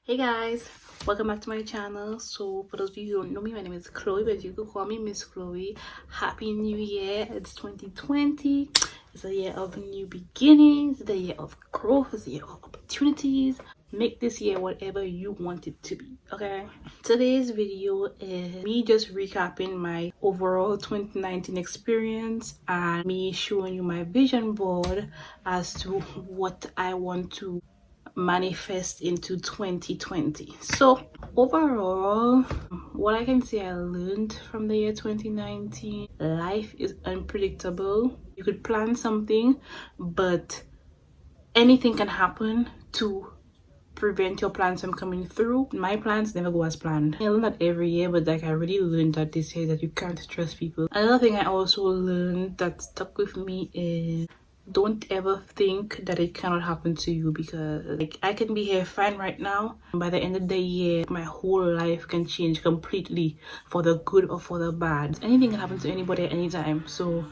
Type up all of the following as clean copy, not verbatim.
Hey guys, welcome back to my channel. So for those of you who don't know me, my name is Chloe, but you could call me Miss Chloe. Happy New Year. It's 2020. It's a year of new beginnings. It's a year of growth. It's a year of opportunities. Make this year whatever you want it to be, okay? Today's video is me just recapping my overall 2019 experience and me showing you my vision board as to what I want to manifest into 2020. So overall, what I can say I learned from the year 2019: life is unpredictable. You could plan something, but anything can happen to prevent your plans from coming through. My plans never go as planned. I learned that every year, but like I really learned that this year that you can't trust people. Another thing I also learned that stuck with me is don't ever think that it cannot happen to you, because like I can be here fine right now, and by the end of the year my whole life can change completely, for the good or for the bad. Anything can happen to anybody at any time. So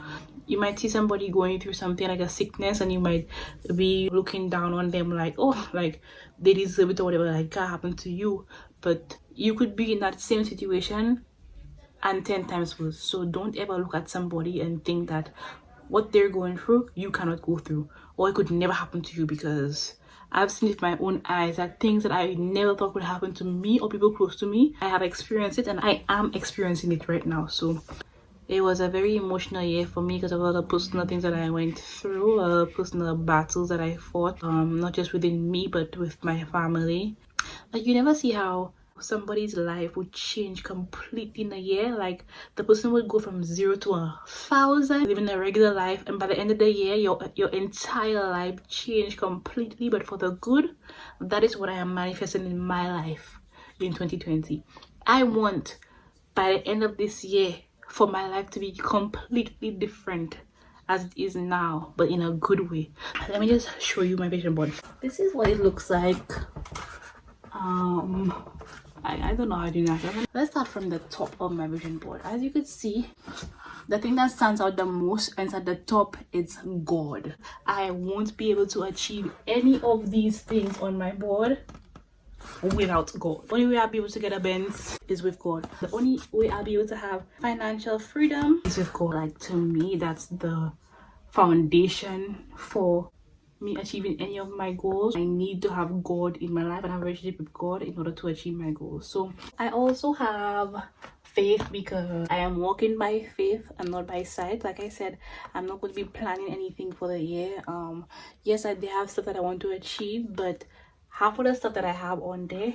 you might see somebody going through something like a sickness and you might be looking down on them like, oh, like they deserve it or whatever, like that happened to you. But you could be in that same situation and 10 times worse. So don't ever look at somebody and think that what they're going through you cannot go through, or it could never happen to you, because I've seen it with my own eyes that things that I never thought would happen to me or people close to me, I have experienced it and I am experiencing it right now. So it was a very emotional year for me because of all the personal things that I went through, personal battles that I fought, not just within me but with my family. Like, you never see how somebody's life would change completely in a year. Like, the person would go from 0 to 1,000 living a regular life, and by the end of the year your entire life changed completely, but for the good. That is what I am manifesting in my life in 2020. I want, by the end of this year, for my life to be completely different as it is now, but in a good way. Let me just show you my vision board. This is what it looks like. I don't know how to do that. Let's start from the top of my vision board. As you could see, the thing that stands out the most and at the top is God. I won't be able to achieve any of these things on my board without God. The only way I'll be able to get a Benz is with God. The only way I'll be able to have financial freedom is with God. Like, to me, that's the foundation for me achieving any of my goals. I need to have God in my life and have a relationship with God in order to achieve my goals. So I also have faith, because I am walking by faith and not by sight. Like I said, I'm not going to be planning anything for the year. Yes, I do have stuff that I want to achieve, but half of the stuff that I have on there,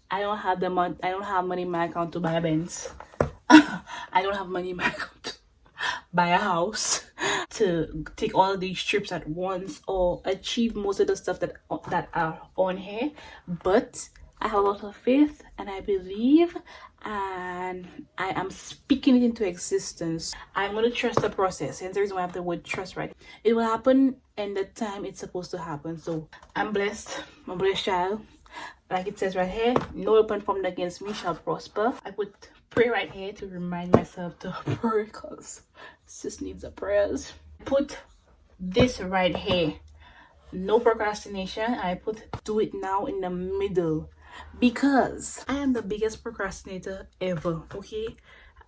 I don't have the money. I don't have money in my account to buy a Benz. I don't have money in my account to buy a house, to take all of these trips at once, or achieve most of the stuff that are on here. But I have a lot of faith and I believe, and I am speaking it into existence. I'm going to trust the process, and the reason why I have the word trust, right? It will happen in the time it's supposed to happen. So I'm blessed. I'm a blessed child. Like it says right here, no weapon formed against me shall prosper. I would pray right here to remind myself to pray, because sis needs the prayers. Put this right here, no procrastination. I put do it now in the middle, because I am the biggest procrastinator ever. Okay,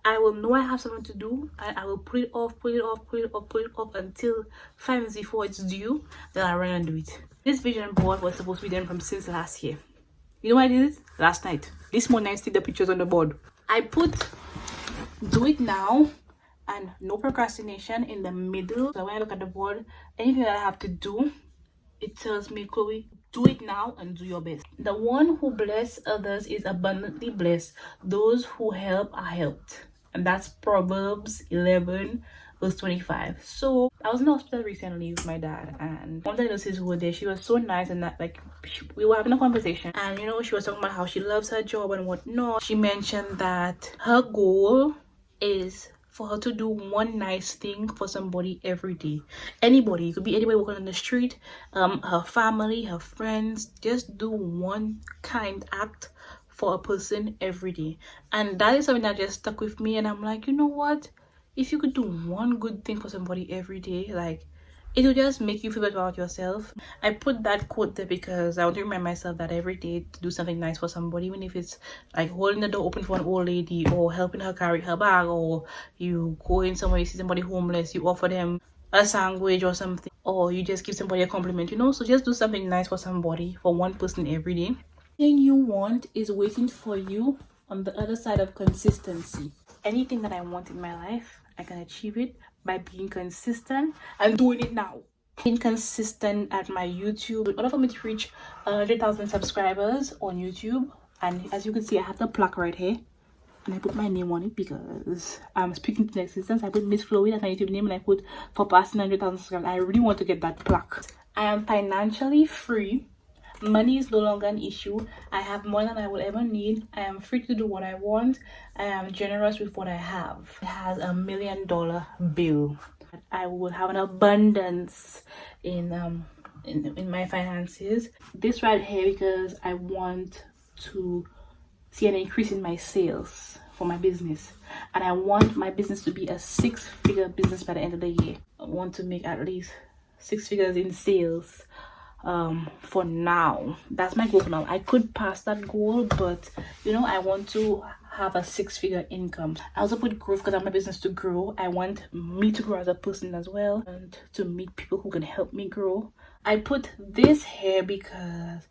I will know I have something to do and I will put it off until 5 minutes before it's due. Then I run and do it. This vision board was supposed to be done from since last year. You know why I did it? Last night. This morning I see the pictures on the board. I put do it now and no procrastination in the middle. So when I look at the board, anything that I have to do, it tells me, Chloe, do it now and do your best. The one who bless others is abundantly blessed. Those who help are helped. And that's Proverbs 11 verse 25. So I was in the hospital recently with my dad, and one of the nurses who were there, she was so nice, and that, like, we were having a conversation, and you know, she was talking about how she loves her job and whatnot. She mentioned that her goal is for her to do one nice thing for somebody every day. Anybody, it could be anybody walking on the street, her family, her friends. Just do one kind act for a person every day. And that is something that just stuck with me, and I'm like, you know what, if you could do one good thing for somebody every day, like, It will just make you feel better about yourself. I put that quote there because I want to remind myself that every day to do something nice for somebody, even if it's like holding the door open for an old lady or helping her carry her bag, or you go in somewhere, you see somebody homeless, you offer them a sandwich or something, or you just give somebody a compliment, you know. So just do something nice for somebody, for one person every day. Thing you want is waiting for you on the other side of consistency. Anything that I want in my life, I can achieve it by being consistent and doing it now. Being consistent at my YouTube. In order for me to reach 100,000 subscribers on YouTube, and as you can see, I have the plaque right here, and I put my name on it because I'm speaking to the existence. I put Miss Chloe, that's my YouTube name, and I put for passing 100,000 subscribers. I really want to get that plaque. I am financially free. Money is no longer an issue. I have more than I will ever need. I am free to do what I want. I am generous with what I have. It has $1 million bill. I will have an abundance in my finances. This right here because I want to see an increase in my sales for my business, and I want my business to be a 6-figure business by the end of the year. I want to make at least 6 figures in sales for now. That's my goal for now. I could pass that goal, but you know, I want to have a 6-figure income. I also put growth because I want my business to grow. I want me to grow as a person as well, and to meet people who can help me grow. I put this here because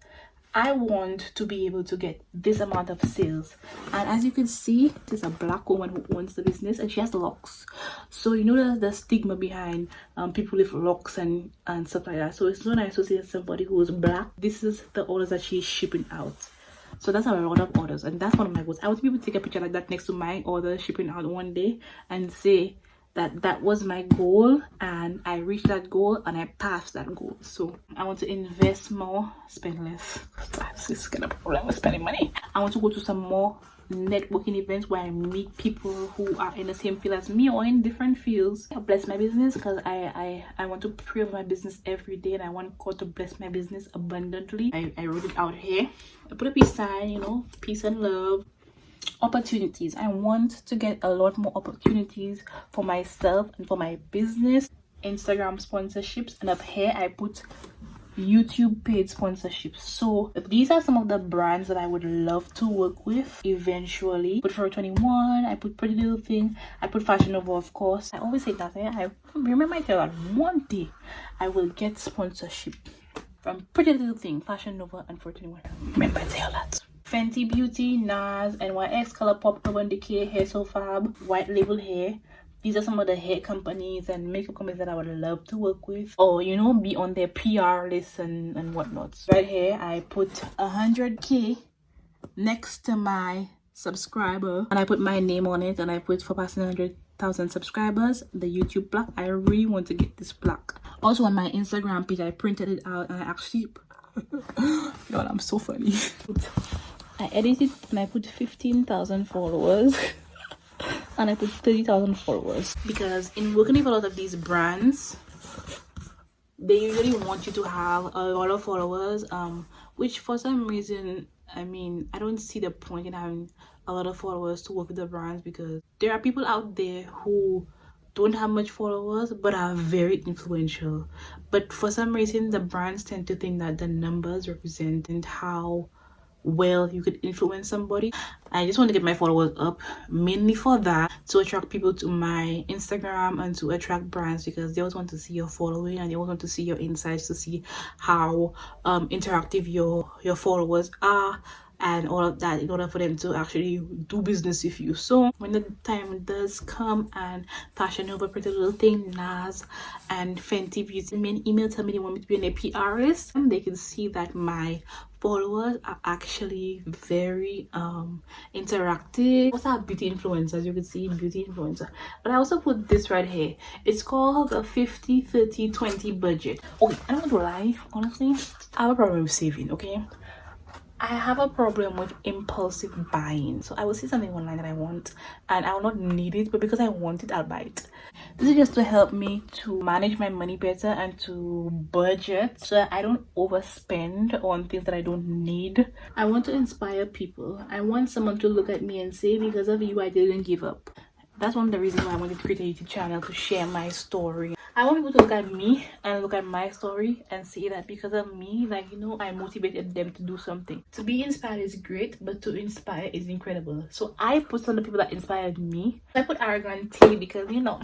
I want to be able to get this amount of sales. And as you can see, there's a black woman who owns the business, and she has locks. So you know the stigma behind people with locks and stuff like that. So it's so nice to see somebody who is black. This is the orders that she's shipping out. So that's a lot of orders, and that's one of my goals. I want to be able to take a picture like that next to my order shipping out one day and say that was my goal, and I reached that goal, and I passed that goal. So I want to invest more, spend less. This is kind of problem with spending money. I want to go to some more networking events where I meet people who are in the same field as me or in different fields. I bless my business because I want to pray over my business every day, and I want God to bless my business abundantly. I wrote it out here. I put a peace sign, you know, peace and love. Opportunities. I want to get a lot more opportunities for myself and for my business. Instagram sponsorships, and up here I put YouTube paid sponsorships. So these are some of the brands that I would love to work with eventually. Put Forever 21, I put Pretty Little Thing, I put Fashion Nova, of course. I always say that I remember I tell that one day I will get sponsorship from Pretty Little Thing, Fashion Nova, and Forever 21. Remember I tell that. Fenty Beauty, NARS, NYX, Colourpop, Urban Decay, Hair So Fab, White Label Hair. These are some of the hair companies and makeup companies that I would love to work with, or you know, be on their PR list and whatnot. Right here I put 100K next to my subscriber, and I put my name on it, and I put for passing 100,000 subscribers, the YouTube plaque. I really want to get this plaque. Also on my Instagram page I printed it out, and I actually God, I'm so funny. I edited and I put 15,000 followers and I put 30,000 followers, because in working with a lot of these brands, they usually want you to have a lot of followers, which for some reason, I mean, I don't see the point in having a lot of followers to work with the brands, because there are people out there who don't have much followers but are very influential, but for some reason the brands tend to think that the numbers represent and how well you could influence somebody. I just want to get my followers up mainly for that, to attract people to my Instagram and to attract brands, because they always want to see your following and they always want to see your insights, to see how interactive your followers are and all of that, in order for them to actually do business with you. So when the time does come and Fashion Nova, Pretty Little Thing, NARS, and Fenty Beauty email tell me they want me to be on a PR list, and they can see that my followers are actually very interactive. Also have beauty influencers, you can see beauty influencer. But I also put this right here. It's called the 50-30-20 budget. Okay, I don't want to lie, honestly, I have a problem with saving. Okay, I have a problem with impulsive buying. So I will see something online that I want and I will not need it, but because I want it, I'll buy it. This is just to help me to manage my money better and to budget so that I don't overspend on things that I don't need. I want to inspire people. I want someone to look at me and say, because of you, I didn't give up. That's one of the reasons why I wanted to create a YouTube channel, to share my story. I want people to look at me and look at my story and see that because of me, like, you know, I motivated them to do something. To be inspired is great, but to inspire is incredible. So I put some of the people that inspired me. I put Arrogant T because, you know,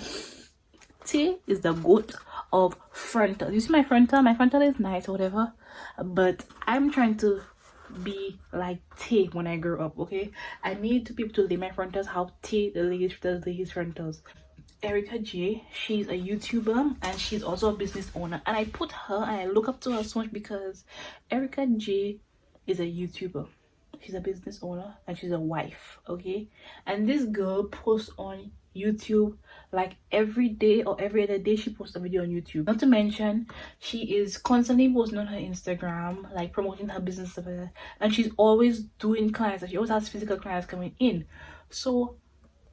T is the goat of frontal. You see my frontal? My frontal is nice or whatever, but I'm trying to be like T when I grow up, okay? I need to people to lay my frontals how T the ladies frontals. Erica J, she's a YouTuber and she's also a business owner, and I put her and I look up to her so much because Erica J is a YouTuber, she's a business owner, and she's a wife, okay? And this girl posts on YouTube like every day or every other day. She posts a video on YouTube. Not to mention, she is constantly posting on her Instagram, like promoting her business stuff like that. And she's always doing clients, and she always has physical clients coming in. So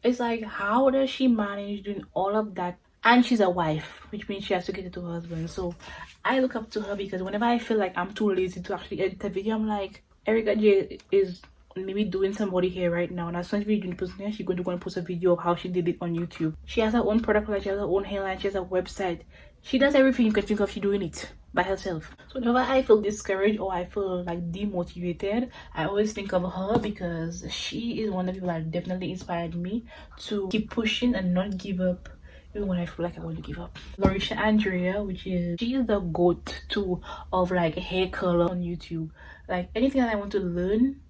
it's like, how does she manage doing all of that? And she's a wife, which means she has to get it to her husband. So I look up to her because whenever I feel like I'm too lazy to actually edit a video, I'm like, Erica J is maybe doing somebody here right now, and as soon as we're doing person here, she's going to go and post a video of how she did it on YouTube. She has her own product line, she has her own hairline, she has a website. She does everything you can think of. She's doing it by herself. So whenever I feel discouraged or I feel like demotivated, I always think of her because she is one of the people that definitely inspired me to keep pushing and not give up even when I feel like I want to give up. Laurasia Andrea, she is the goat too of like hair color on YouTube. Like anything that I want to learn,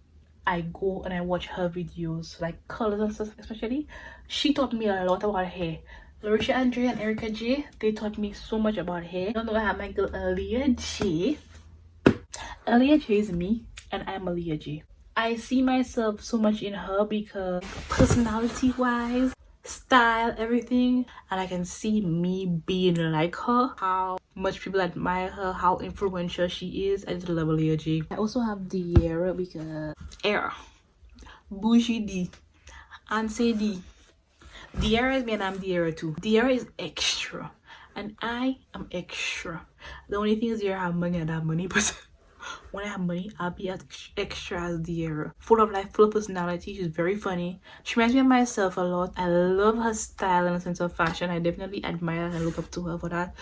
I go and I watch her videos, like colors and stuff especially. She taught me a lot about hair. Laurasia Andrea and Erica J, they taught me so much about hair. I don't know, I have my girl Aaliyah J. Aaliyah J is me and I'm Aaliyah J. I see myself so much in her because personality wise, style, everything, and I can see me being like her, how much people admire her, how influential she is. I just love Aaliyah J. I also have the era because era Bougie D and say D. Diera is me and I'm Diera too. Diera is extra and I am extra. The only thing is, Diera have money and I have money, but when I have money, I'll be as extra as Diera. Full of life, full of personality. She's very funny. She reminds me of myself a lot. I love her style and sense of fashion. I definitely admire and look up to her for that.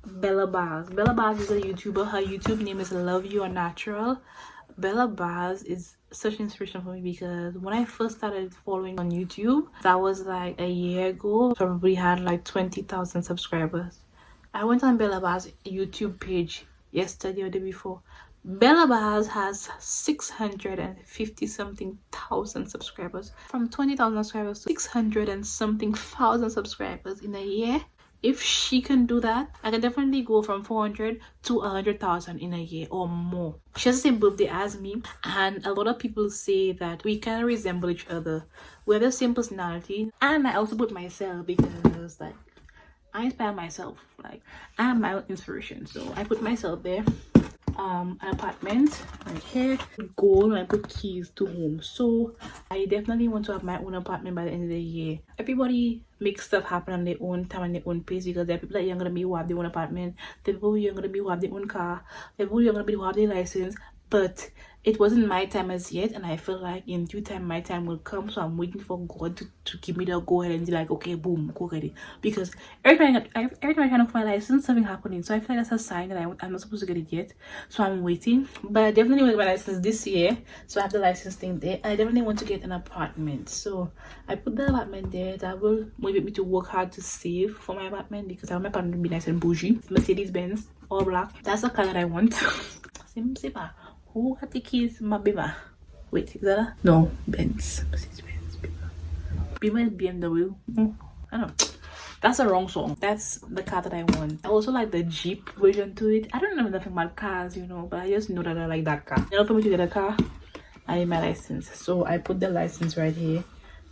Bella Bars. Bella Bars is a YouTuber. Her YouTube name is Love You Are Natural. Bella Bars is such inspiration for me because when I first started following on YouTube, that was like a year ago, probably had like 20,000 subscribers. I went on Bella Bars YouTube page yesterday or the day before. Bella Bars has 650 something thousand subscribers. From 20,000 subscribers to 600 and something thousand subscribers in a year. If she can do that, I can definitely go from 400 to 100,000 in a year or more. She has the same birthday as me, and a lot of people say that we kind of resemble each other. We have the same personality, and I also put myself because like I inspire myself. Like I'm my own inspiration, so I put myself there. An apartment right here, goal, and I put keys to home. So I definitely want to have my own apartment by the end of the year. Everybody makes stuff happen on their own time and their own pace because there are people that are younger than me who have their own apartment, there are people who are younger than me who have their own car, there are people who are younger than me who have their license, but it wasn't my time as yet, and I feel like in due time my time will come. So I'm waiting for God to give me the go ahead and be like, okay, boom, go get it. Because every time I try to find my license, something happening. So I feel like that's a sign that I'm not supposed to get it yet. So I'm waiting. But I definitely want to get my license this year. So I have the license thing there. I definitely want to get an apartment. So I put the apartment there. That will motivate me to work hard to save for my apartment because I want my apartment to be nice and bougie. Mercedes Benz, all black. That's the color I want. Who had the keys? My baby. Wait, is that a? No, Benz. Beamer is BMW. I don't know. That's a wrong song. That's the car that I want. I also like the Jeep version to it. I don't know nothing about cars, you know, but I just know that I like that car. In order for me to get a car, I need my license. So I put the license right here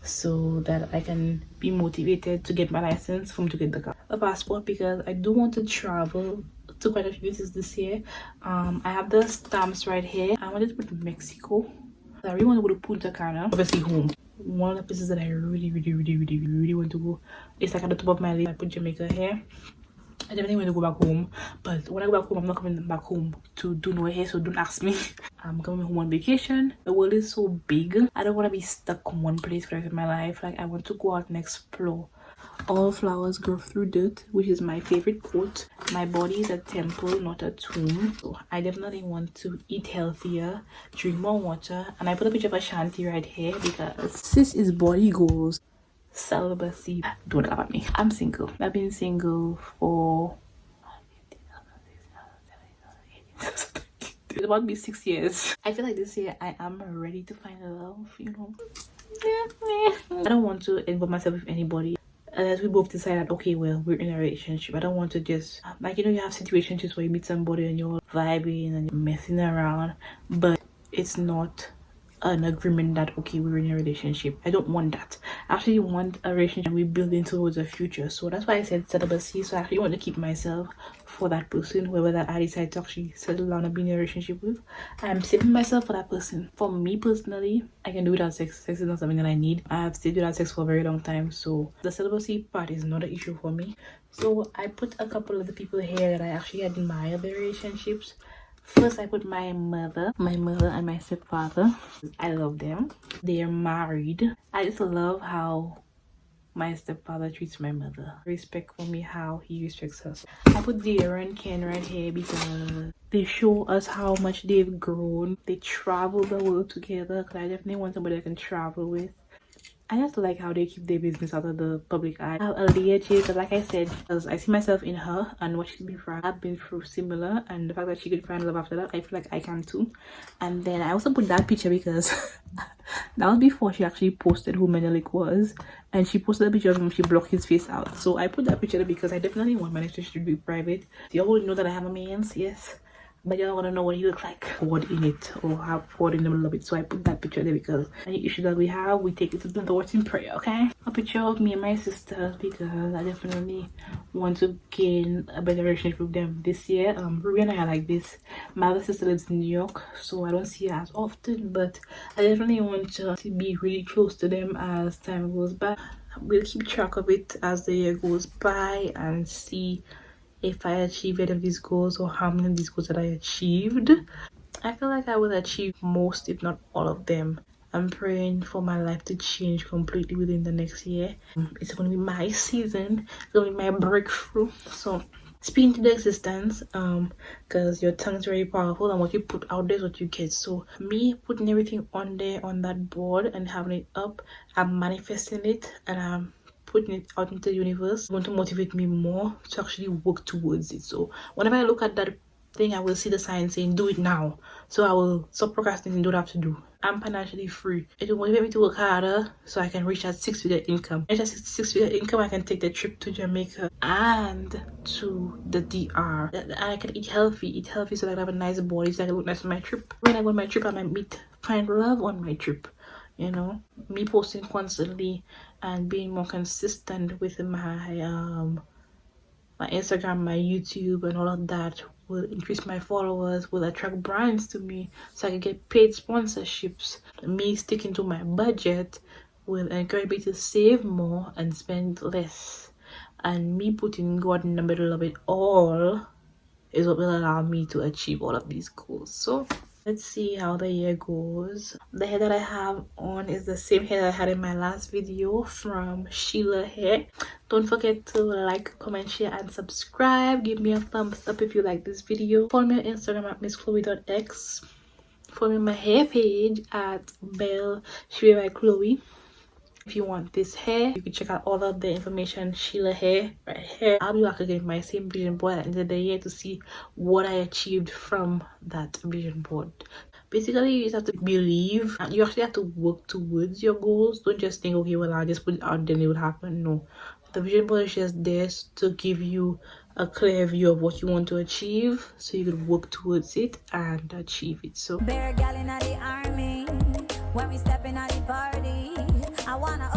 so that I can be motivated to get my license for me to get the car. A passport because I do want to travel to quite a few places this year. I have the stamps right here. I wanted to put Mexico. I really want to go to Punta Cana, obviously home. One of the places that I really want to go is like at the top of my list. I put Jamaica here. I definitely want to go back home, but when I go back home, I'm not coming back home to do no hair, so don't ask me. I'm coming home on vacation. The world is so big. I don't want to be stuck in one place for the rest of my life. Like, I want to go out and explore. All flowers grow through dirt, which is my favorite quote. My body is a temple, not a tomb. So I definitely want to eat healthier, drink more water, and I put a picture of Ashanti right here because sis is body goals. Celibacy. Don't laugh at me. I'm single. I've been single for it's about to be 6 years. I feel like this year I am ready to find love, you know. I don't want to involve myself with anybody unless we both decide that okay, well, we're in a relationship. I don't want to just like, you know, you have situations where you meet somebody and you're vibing and you're messing around, but it's not an agreement that okay, we're in a relationship. I don't want that. I actually want a relationship we build into towards a future. So that's why I said celibacy. So I actually want to keep myself for that person, whoever that I decide to actually settle down and be in a relationship with. I'm saving myself for that person. For me personally, I can do without sex. Sex is not something that I need. I have stayed without sex for a very long time, so the celibacy part is not an issue for me. So I put a couple of the people here that I actually admire their relationships. First, I put my mother and my stepfather. I love them. They are married. I just love how my stepfather treats my mother. Respect for me, how he respects us. I put Dara and Ken right here because they show us how much they've grown. They travel the world together, because I definitely want somebody I can travel with. I just like how they keep their business out of the public eye. I have Aliyah Chase, like I said, because I see myself in her and what she's been through. I've been through similar, and the fact that she could find love after that, I feel like I can too. And then I also put that picture because that was before she actually posted who Menelik was, and she posted a picture of him, she blocked his face out. So I put that picture there because I definitely want my relationship to be private. You all know that I have a man's, yes, but y'all want to know what he looks like forward in it, or how forward in the middle of it. So I put that picture there because any issue that we have, we take it to the Lord in prayer. Okay, a picture of me and my sister because I definitely want to gain a better relationship with them this year. Ruby and I are like this. My other sister lives in New York, so I don't see her as often, but I definitely want to be really close to them as time goes by. We'll keep track of it as the year goes by and see if I achieve any of these goals or how many of these goals that I achieved. I feel like I will achieve most, if not all of them. I'm praying for my life to change completely within the next year. It's going to be my season. It's going to be my breakthrough. So speak into the existence, because your tongue is very powerful and what you put out there is what you get. So me putting everything on there on that board and having it up, I'm manifesting it and I'm putting it out into the universe. Going to motivate me more to actually work towards it. So whenever I look at that thing, I will see the sign saying do it now. So I will stop procrastinating and do what I have to do. I'm financially free. It will motivate me to work harder so I can reach that 6-figure income. Reach that 6-figure income, I can take the trip to Jamaica and to the DR. I can eat healthy so that I have a nice body, so I can look nice on my trip. When I go on my trip, I might find love on my trip. You know, me posting constantly and being more consistent with my my Instagram, my YouTube, and all of that will increase my followers, will attract brands to me so I can get paid sponsorships. Me sticking to my budget will encourage me to save more and spend less. And me putting God in the middle of it all is what will allow me to achieve all of these goals. So let's see how the year goes. The hair that I have on is the same hair that I had in my last video from Shela hair. Don't forget to like, comment, share, and subscribe. Give me a thumbs up if you like this video. Follow me on Instagram at misschloe.x. Follow me on my hair page at Belle Shea by Chloe. If you want this hair, you can check out all of the information. Shela hair right here. I'll be back again with my same vision board at the end of the year to see what I achieved from that vision board. Basically, you just have to believe and you actually have to work towards your goals. Don't just think, okay, well, I'll just put it out then it will happen. No, the vision board is just there to give you a clear view of what you want to achieve so you can work towards it and achieve it. So Bear gal in the army when we step in at the party. I wanna